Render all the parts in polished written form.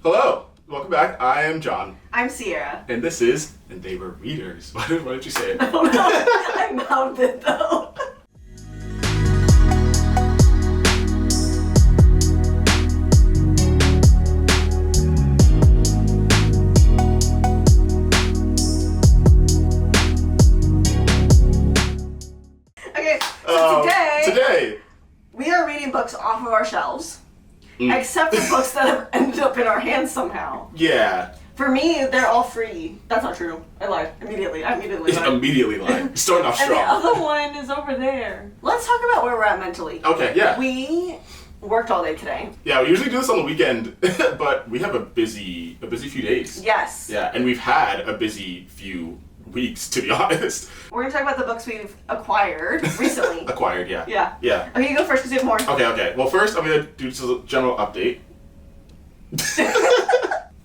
Hello, welcome back. I am John. I'm Sierra. And this is And They Were Readers. Why did you say it? I don't know. I mouthed it though. Okay, so today we are reading books off of our shelves. Except for books that have ended up in our hands somehow. Yeah. For me, they're all free. That's not true. I lied. Immediately lied. Immediately lied. Starting off And the strong. other one is over there. Let's talk about where we're at mentally. Okay, yeah. We worked all day today. Yeah, we usually do this on the weekend, but we have a busy few days. Yes. Yeah, and we've had a busy few weeks, to be honest. We're going to talk about the books we've acquired recently. Acquired, yeah. Yeah. Yeah. Okay, you go first because you have more. Okay. Well, first I'm going to do just a general update.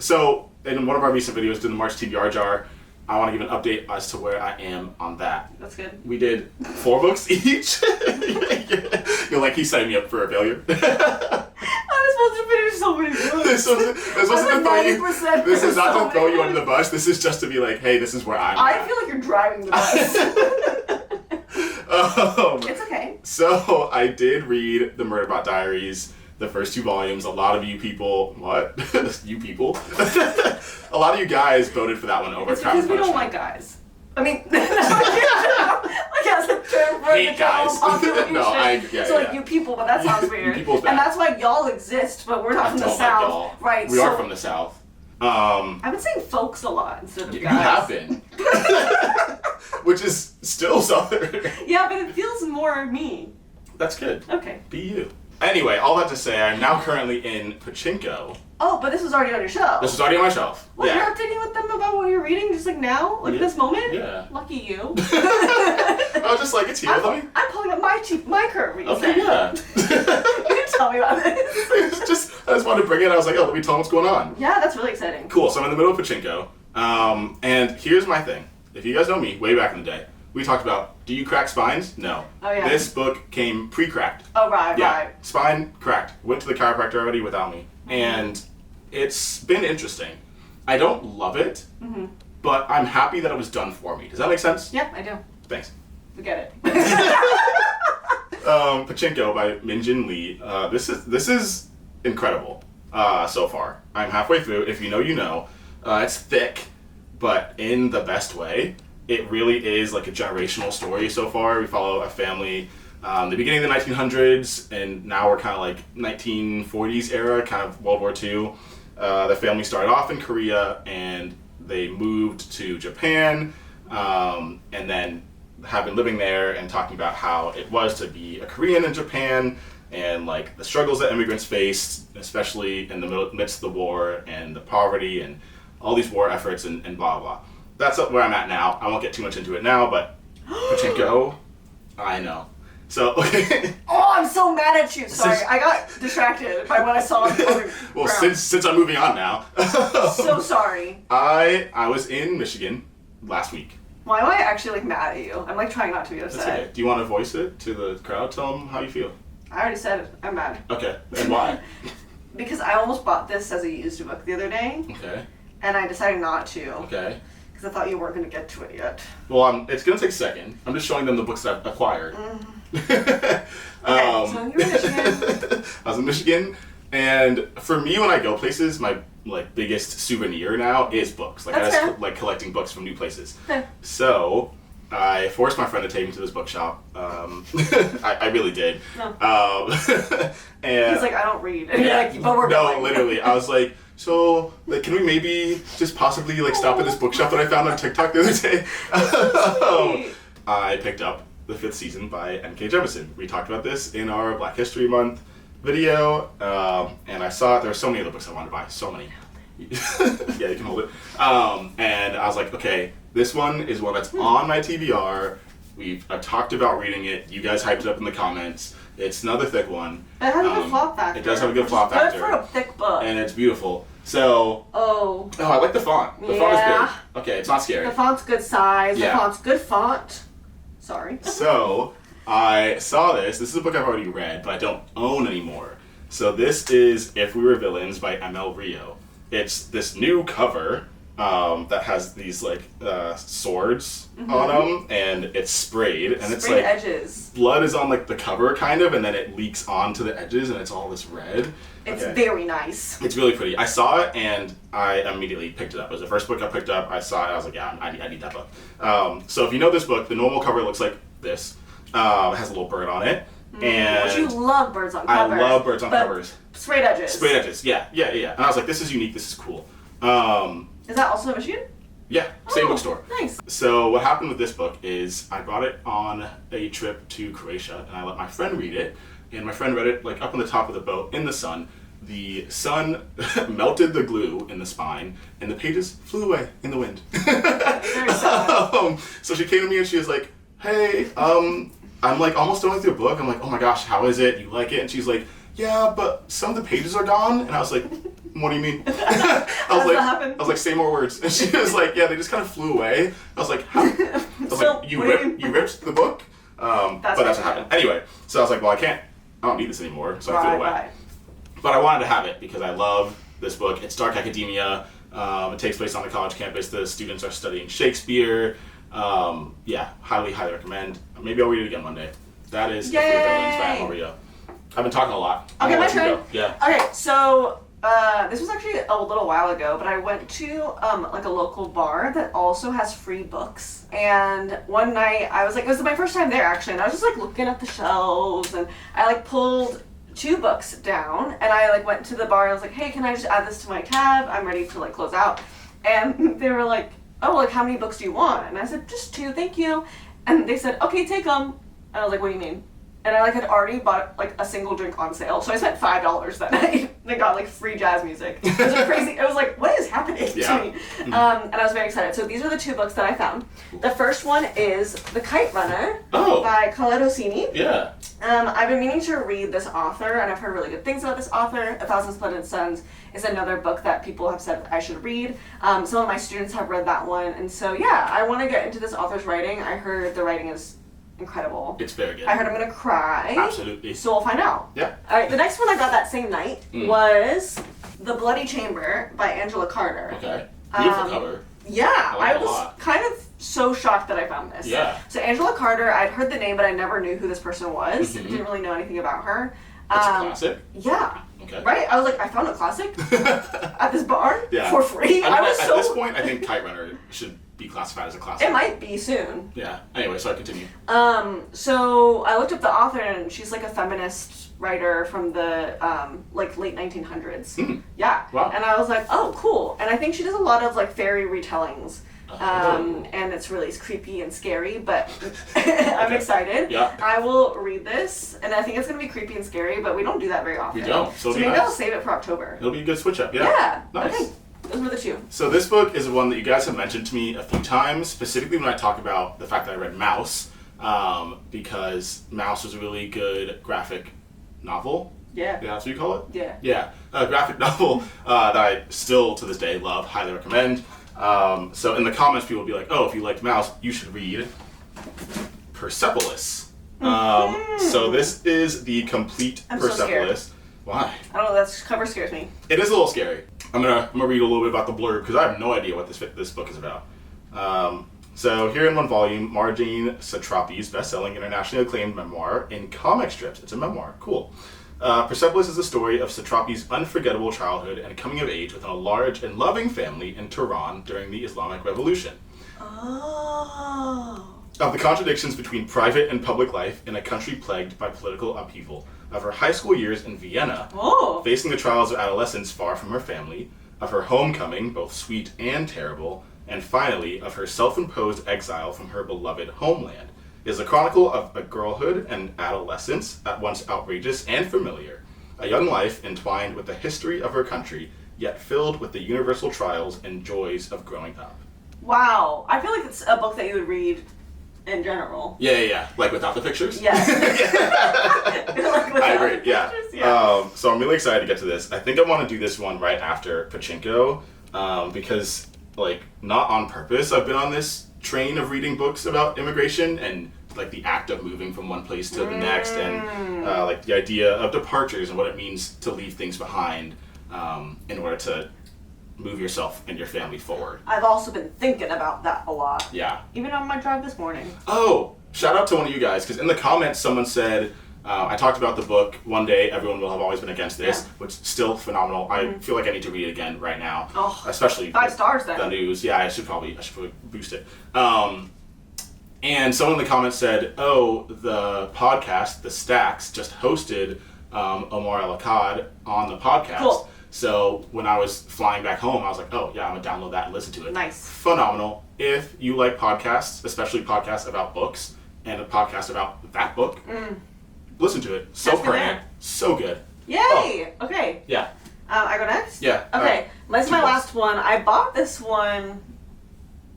So, in one of our recent videos, doing the March TBR jar, I want to give an update as to where I am on that. That's good. We did 4 books each. You're like, he's setting me up for a failure. I was supposed to finish so many books. This is not to throw you under the bus. This is just to be like, hey, this is where I'm I at. feel like you're driving the bus. It's okay. So, I did read the Murderbot Diaries, the first 2 volumes. A lot of you people, what? You people? A lot of you guys voted for that one over It's Crown because we don't Punishment. like guys. I mean, like as a term for Hate the general guys. population. No, yeah, so like yeah. you people, but that sounds weird. People's bad. And that's why y'all exist, but we're not from the Don't like South. y'all. Right. We are from the South. I've been saying folks a lot instead of You guys. have been. Which is still Southern. Yeah, but it feels more me. That's good. Okay. Be you. Anyway, all that to say, I'm now currently in Pachinko. Oh, but this was already on your shelf. This is already on my shelf. Well, Yeah. you're updating with them about what you're reading just like now? Like this moment? Yeah. Lucky you. I was just like, it's here, let me... I'm pulling up my current reads. Okay, yeah. You didn't tell me about this. I just wanted to bring it, I was like, oh, let me tell them what's going on. Yeah, that's really exciting. Cool, so I'm in the middle of Pachinko. And here's my thing. If you guys know me, way back in the day, we talked about, do you crack spines? No. Oh, yeah. This book came pre-cracked. Oh, right. Spine cracked. Went to the chiropractor already without me. And it's been interesting. I don't love it, but I'm happy that it was done for me. Does that make sense? Yeah, I do. Thanks. We get it. Pachinko by Min-Jin Lee. This is incredible so far. I'm halfway through. If you know, you know. It's thick, but in the best way. It really is like a generational story so far. We follow a family, the beginning of the 1900s, and now we're kind of like 1940s era, kind of World War II. The family started off in Korea, and they moved to Japan, and then have been living there and talking about how it was to be a Korean in Japan, and like the struggles that immigrants faced, especially in the midst of the war, and the poverty, and all these war efforts, and blah, blah. That's where I'm at now. I won't get too much into it now, but Pachinko, I know. So, okay. Oh, I'm so mad at you. Sorry, I got distracted by what I saw on the Well, ground. since I'm moving on now. So sorry. I was in Michigan last week. Why am I actually like mad at you? I'm like trying not to be That's upset. okay. Do you want to voice it to the crowd? Tell them how you feel. I already said it. I'm mad. Okay, and why? Because I almost bought this as a used book the other day, Okay, and I decided not to. okay. Because I thought you weren't going to get to it yet. Well, it's going to take a second. I'm just showing them the books that I've acquired. Okay, so you're in Michigan. I was in Michigan, and for me, when I go places, my like biggest souvenir now is books. Like That's I fair. just like collecting books from new places. Okay. So I forced my friend to take me to this bookshop. I really did. No. And He's like, I don't read. And you're like, but we're no, going. literally, I was like, so, like, can we maybe just possibly, like, stop at this bookshop that I found on TikTok the other day? Sweet. I picked up the 5th season by N.K. Jemisin. We talked about this in our Black History Month video, and I saw it. There were so many other books I wanted to buy. So many. Yeah, you can hold it. And I was like, okay, this one is one that's on my TBR. We've talked about reading it. You guys hyped it up in the comments. It's another thick one. It has a good flop factor. It does have a good flop Good factor. for a thick book. And it's beautiful. So, Oh, I like the font. The font is Yeah. big. Okay, it's not scary. the font's good size. Yeah. The font's good font. Sorry. So, I saw this. This is a book I've already read, but I don't own anymore. So this is If We Were Villains by M.L. Rio. it's this new cover that has these like swords on them, and it's sprayed, and it's like edges. Blood is on like the cover kind of, and then it leaks onto the edges, and it's all this red. It's very nice. It's really pretty. I saw it and I immediately picked it up. It was the first book I picked up. I saw it. I was like, yeah, I need that book. So if you know this book, the normal cover looks like this. It has a little bird on it. And which you love birds on covers. I love birds on covers. Sprayed edges. Sprayed edges. Yeah. And I was like, this is unique. This is cool. Is that also in Michigan? Yeah, same bookstore. Nice. So what happened with this book is I brought it on a trip to Croatia, and I let my friend read it. And my friend read it like up on the top of the boat in the sun. The sun melted the glue in the spine, and the pages flew away in the wind. Very sad. So she came to me and she was like, "Hey, I'm like almost done with your book." I'm like, "Oh my gosh, how is it? You like it?" And she's like, "Yeah, but some of the pages are gone." And I was like, "What do you mean?" I was like, "Say more words." And she was like, "Yeah, they just kind of flew away." I was like, "How?" I was like, you ripped the book?" But that's what happened. Anyway, so I was like, "Well, I don't need this anymore," so I threw it away. Right. But I wanted to have it because I love this book. It's dark academia. It takes place on the college campus. The students are studying Shakespeare. Highly recommend. Maybe I'll read it again one day. That is Yay! By Maria. I've been talking a lot. Okay, my turn. Yeah. Okay, so this was actually a little while ago, but I went to like a local bar that also has free books. And one night I was like, it was my first time there actually, and I was just like looking at the shelves, and I like pulled 2 books down, and I like went to the bar and I was like, hey, can I just add this to my tab? I'm ready to like close out. And they were like, oh, like how many books do you want? And I said, just 2, thank you. And they said, okay, take them. And I was like, what do you mean? And I like had already bought like a single drink on sale, so I spent $5 that night. And I got like free jazz music. It was like, crazy. It was like, what is happening to me? And I was very excited. So these are the 2 books that I found. The first one is The Kite Runner by Colette Ossini. Yeah. I've been meaning to read this author, and I've heard really good things about this author. A Thousand Splendid Suns is another book that people have said I should read. Some of my students have read that one, and so yeah, I want to get into this author's writing. I heard the writing is incredible. It's very good. I heard I'm gonna cry. Absolutely. So we'll find out. Yeah. Alright, the next one I got that same night was The Bloody Chamber by Angela Carter. Okay. Beautiful cover. Yeah, I was kind of so shocked that I found this. Yeah. So Angela Carter, I'd heard the name, but I never knew who this person was. Didn't really know anything about her. It's a classic? Yeah. Okay. Right? I was like, I found a classic at this bar for free. I was at this point, I think Kite Runner should be classified as a classic. It might be soon. Yeah. Anyway, so I continue. So I looked up the author, and she's like a feminist writer from the like late 1900s. Yeah. Wow. And I was like, oh, cool. And I think she does a lot of like fairy retellings. And it's really creepy and scary, but I'm excited. Yeah. I will read this, and I think it's going to be creepy and scary, but we don't do that very often. We don't. So maybe I'll save it for October. It'll be a good switch up. Yeah. Yeah. Nice. Okay. Those were the 2. So this book is one that you guys have mentioned to me a few times, specifically when I talk about the fact that I read Mouse, because Mouse was a really good graphic novel. Yeah. Yeah, that's what you call it? Yeah. Yeah. A graphic novel that I still, to this day, love, highly recommend. So in the comments, people will be like, oh, if you liked Mouse, you should read Persepolis. So this is the complete Persepolis. So Why? I don't know, that cover scares me. It is a little scary. I'm gonna read a little bit about the blurb because I have no idea what this book is about. So here in one volume, Marjane Satrapi's best-selling, internationally acclaimed memoir in comic strips. It's a memoir. Cool. Persepolis is the story of Satrapi's unforgettable childhood and coming of age within a large and loving family in Tehran during the Islamic Revolution. Oh. Of the contradictions between private and public life in a country plagued by political upheaval. Of her high school years in Vienna, facing the trials of adolescence far from her family. Of her homecoming, both sweet and terrible. And finally, of her self-imposed exile from her beloved homeland. Is a chronicle of a girlhood and adolescence, at once outrageous and familiar. A young life entwined with the history of her country, yet filled with the universal trials and joys of growing up. Wow. I feel like it's a book that you would read in general. Yeah. Like without the pictures? Yeah. I agree, yeah. So I'm really excited to get to this. I think I want to do this one right after Pachinko, because, like, not on purpose, I've been on this train of reading books about immigration and like the act of moving from one place to the next, and like the idea of departures and what it means to leave things behind in order to move yourself and your family forward. I've also been thinking about that a lot. Yeah. Even on my drive this morning. Oh, shout out to one of you guys, because in the comments someone said, I talked about the book, One Day Everyone Will Have Always Been Against This, which is still phenomenal. I feel like I need to read it again right now. Oh, especially 5 stars then. The news. Yeah, I should probably boost it. And someone in the comments said, oh, the podcast, The Stacks, just hosted Omar El-Akkad on the podcast. Cool. So when I was flying back home, I was like, oh, yeah, I'm going to download that and listen to it. Nice. Phenomenal. If you like podcasts, especially podcasts about books, and a podcast about that book, listen to it. So current. So good. Yay! Oh. Okay. Yeah. I go next? Yeah. Okay. This is my last one. I bought this one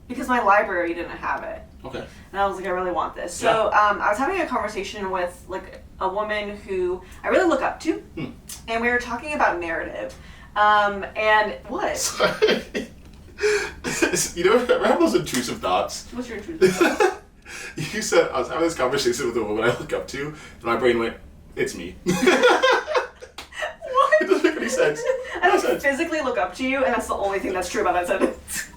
because my library didn't have it. Okay. And I was like, I really want this. So I was having a conversation with like a woman who I really look up to, and we were talking about narrative. And what? Sorry. You know, I have those intrusive thoughts. What's your intrusive thought? You said, I was having this conversation with a woman I look up to, and my brain went, it's me. What? It doesn't make any sense. I don't physically look up to you, and that's the only thing that's true about that sentence.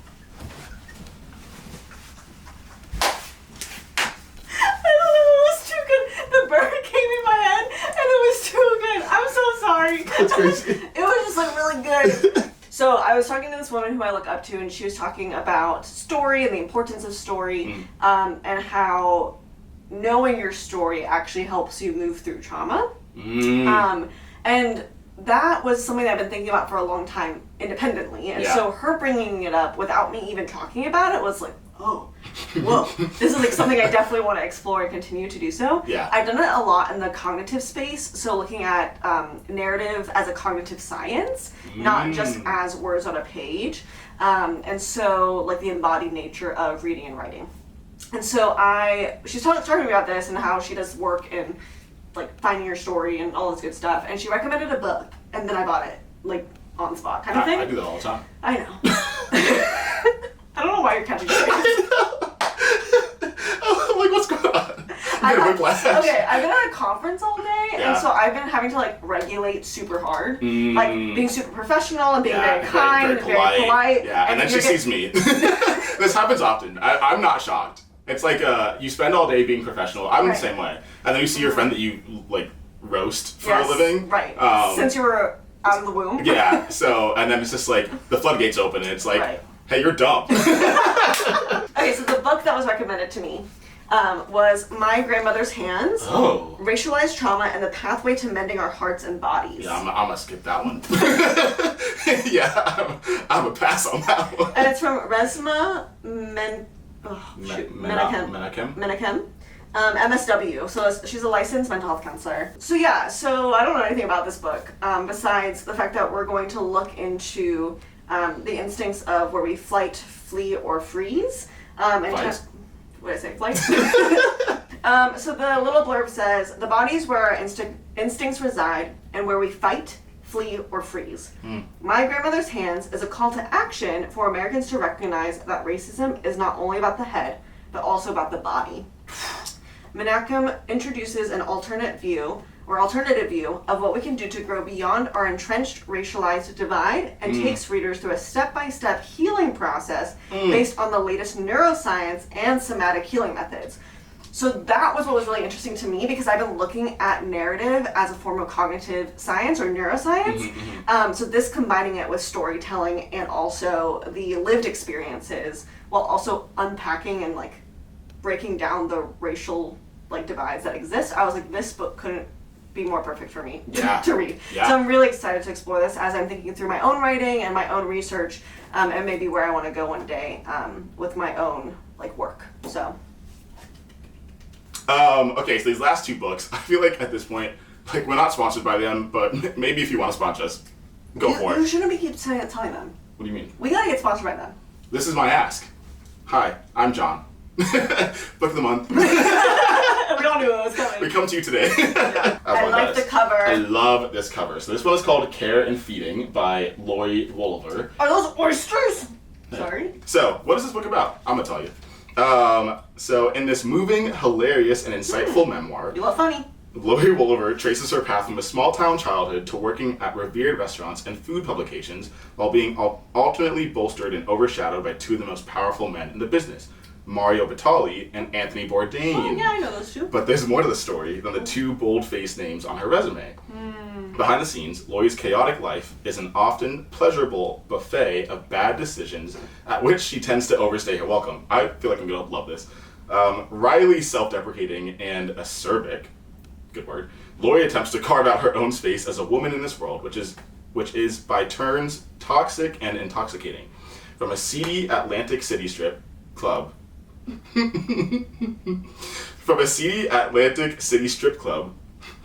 I don't know, it was too good. The bird came in my head, and it was too good. I'm so sorry. That's crazy. It was just like really good. So I was talking to this woman who I look up to, and she was talking about story and the importance of story, and how knowing your story actually helps you move through trauma. And that was something that I've been thinking about for a long time independently. And so her bringing it up without me even talking about it was like, oh, whoa, this is like something I definitely want to explore and continue to do so. Yeah. I've done it a lot in the cognitive space, so looking at narrative as a cognitive science, not just as words on a page. And so like the embodied nature of reading and writing. And so she's talking to me about this and how she does work in like finding your story and all this good stuff. And she recommended a book, and then I bought it, like on the spot kind of thing. I do that all the time. I know. I don't know why you're catching me. I'm like, what's going on? Okay, I've been at a conference all day, and so I've been having to like regulate super hard, like being super professional and being very kind and very polite. Yeah, and then she sees me. This happens often. I'm not shocked. It's like you spend all day being professional. I'm the same way, and then you see your friend that you like roast for a living. Right. Since you were out of the womb. Yeah. So, and then it's just like the floodgates open, and it's like, hey, you're dumb. Okay, so the book that was recommended to me was My Grandmother's Hands, Racialized Trauma and the Pathway to Mending Our Hearts and Bodies. Yeah, I'm gonna skip that one. Yeah, I'm a pass on that one. And it's from Resmaa Menachem. MSW, so she's a licensed mental health counselor. So yeah, so I don't know anything about this book, besides the fact that we're going to look into the instincts of where we flight, flee, or freeze. And what did I say? Flight? So the little blurb says, the body is where our instincts reside and where we fight, flee, or freeze. My Grandmother's Hands is a call to action for Americans to recognize that racism is not only about the head, but also about the body. Menachem introduces an alternative view of what we can do to grow beyond our entrenched racialized divide and takes readers through a step-by-step healing process based on the latest neuroscience and somatic healing methods. So that was what was really interesting to me, because I've been looking at narrative as a form of cognitive science or neuroscience. So this combining it with storytelling and also the lived experiences, while also unpacking and like breaking down the racial like divides that exist, I was like, this book couldn't be more perfect for me to read. So I'm really excited to explore this as I'm thinking through my own writing and my own research, and maybe where I want to go one day with my own like work. So okay, so these last two books, I feel like at this point, like we're not sponsored by them, but maybe if you want to sponsor us, go for it. You shouldn't be telling them. What do you mean? We gotta get sponsored by them. This is my ask. Hi, I'm John. Book of the month. We all knew it was coming. We come to you today. I like the cover. I love this cover. So this one is called Care and Feeding by Lori Wolver. Are those oysters? Sorry. So, what is this book about? I'm gonna tell you. So in this moving, hilarious, and insightful memoir. You love funny. Lori Wolver traces her path from a small-town childhood to working at revered restaurants and food publications while being alternately bolstered and overshadowed by two of the most powerful men in the business, Mario Batali and Anthony Bourdain. Oh, yeah, I know those two. But there's more to the story than the two bold-faced names on her resume. Behind the scenes, Lori's chaotic life is an often pleasurable buffet of bad decisions at which she tends to overstay her welcome. I feel like I'm going to love this. Wryly self-deprecating and acerbic, good word, Lori attempts to carve out her own space as a woman in this world, which is by turns toxic and intoxicating. From a seedy Atlantic City strip club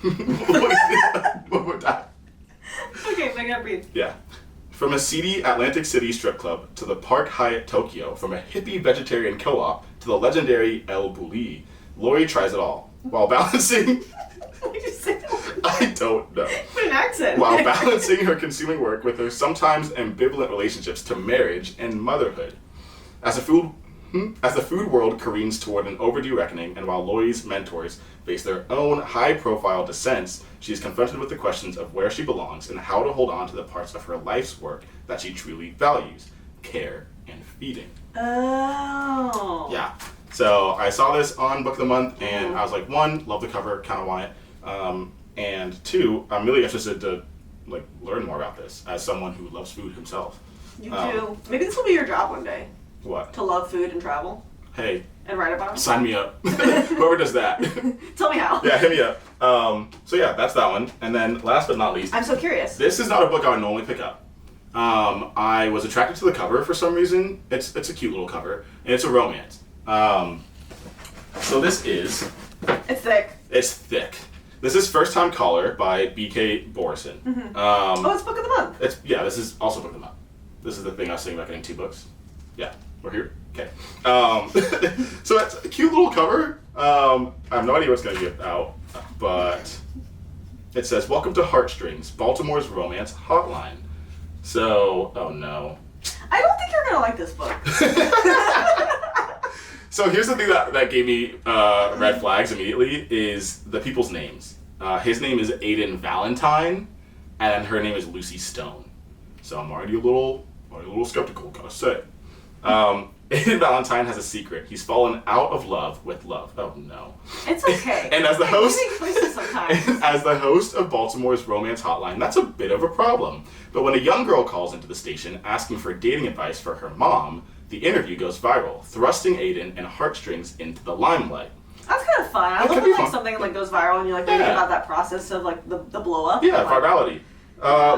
one more time. Okay, I gotta breathe. Yeah. From a seedy Atlantic City strip club to the Park Hyatt Tokyo, from a hippie vegetarian co-op to the legendary El Bulli, Lori tries it all while balancing. What did you say? I don't know. What an accent. While balancing her consuming work with her sometimes ambivalent relationships to marriage and motherhood. As the food world careens toward an overdue reckoning, and while Lori's mentors face their own high-profile dissents, she is confronted with the questions of where she belongs and how to hold on to the parts of her life's work that she truly values: care and feeding. Oh. Yeah. So I saw this on Book of the Month, and I was like, one, love the cover, kind of want it, and two, I'm really interested to learn more about this as someone who loves food himself. You too. Maybe this will be your job one day. What? To love food and travel. Hey. And write about it. Sign me up. Whoever does that. Tell me how. Yeah, hit me up. So yeah, that's that one. And then last but not least, I'm so curious. this is not a book I would normally pick up. I was attracted to the cover for some reason. It's a cute little cover, and it's a romance. So this is... It's thick. It's thick. This is First Time Caller by B.K. Borison. It's Book of the Month. This is also Book of the Month. This is the thing I was saying about getting 2 books. Yeah, we're here. Okay. So it's a cute little cover. I have no idea what's going to get out, but it says, "Welcome to Heartstrings, Baltimore's Romance Hotline." So, oh no. I don't think you're going to like this book. So here's the thing that gave me red flags immediately is the people's names. His name is Aiden Valentine, and her name is Lucy Stone. So I'm already a little skeptical, gotta say. Aiden Valentine has a secret. He's fallen out of love with love. Oh no. It's okay. And as the host, sometimes. as the host of Baltimore's Romance Hotline, that's a bit of a problem. But when a young girl calls into the station asking for dating advice for her mom, the interview goes viral, thrusting Aiden and Heartstrings into the limelight. That's kind of fun. I love when something goes viral and you're thinking about that process of the blow up. Yeah, virality.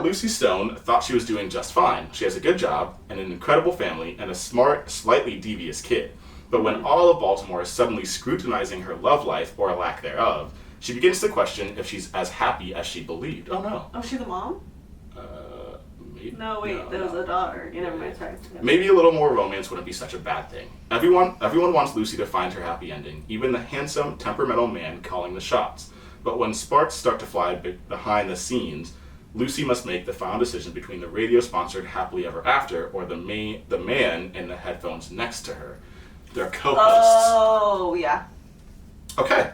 Lucy Stone thought she was doing just fine. She has a good job, and an incredible family, and a smart, slightly devious kid. But when all of Baltimore is suddenly scrutinizing her love life, or lack thereof, she begins to question if she's as happy as she believed. Oh no. Oh, is she the mom? Maybe. No, wait, that was a daughter. You never mind, sorry. Maybe a little more romance wouldn't be such a bad thing. Everyone wants Lucy to find her happy ending, even the handsome, temperamental man calling the shots. But when sparks start to fly behind the scenes, Lucy must make the final decision between the radio-sponsored Happily Ever After or the man in the headphones next to her. They're co-hosts. Oh, yeah. Okay.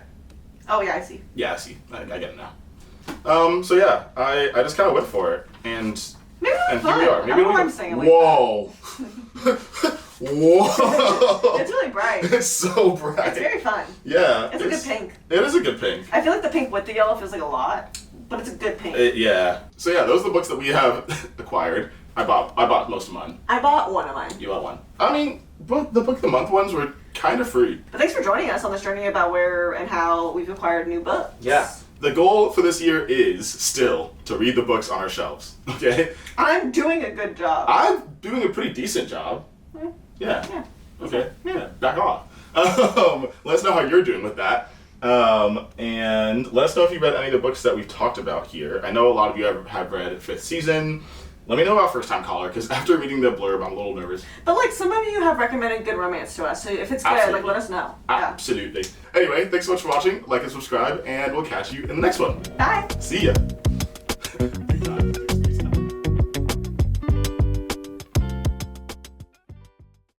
Oh, yeah, I see. Yeah, I see. I get it now. So yeah, I just kind of went for it, and maybe here we are. Maybe I don't know why I'm saying it like whoa. Whoa. It's really bright. It's so bright. It's very fun. Yeah. It's a good pink. It is a good pink. I feel like the pink with the yellow feels like a lot, but it's a good pink. Yeah. So yeah, those are the books that we have acquired. I bought most of mine. I bought one of mine. You bought one. I mean, the Book of the Month ones were kind of free. But thanks for joining us on this journey about where and how we've acquired new books. Yeah. The goal for this year is still to read the books on our shelves. Okay? I'm doing a good job. I'm doing a pretty decent job. Yeah. Okay. Yeah. Back off. Let us know how you're doing with that. And let us know if you read any of the books that we've talked about here. I know a lot of you have read 5th Season. Let me know about First Time Caller, because after reading the blurb, I'm a little nervous. But some of you have recommended good romance to us, so if it's good, let us know. Absolutely. Anyway, thanks so much for watching. Like and subscribe, and we'll catch you in the next one. Bye. See ya.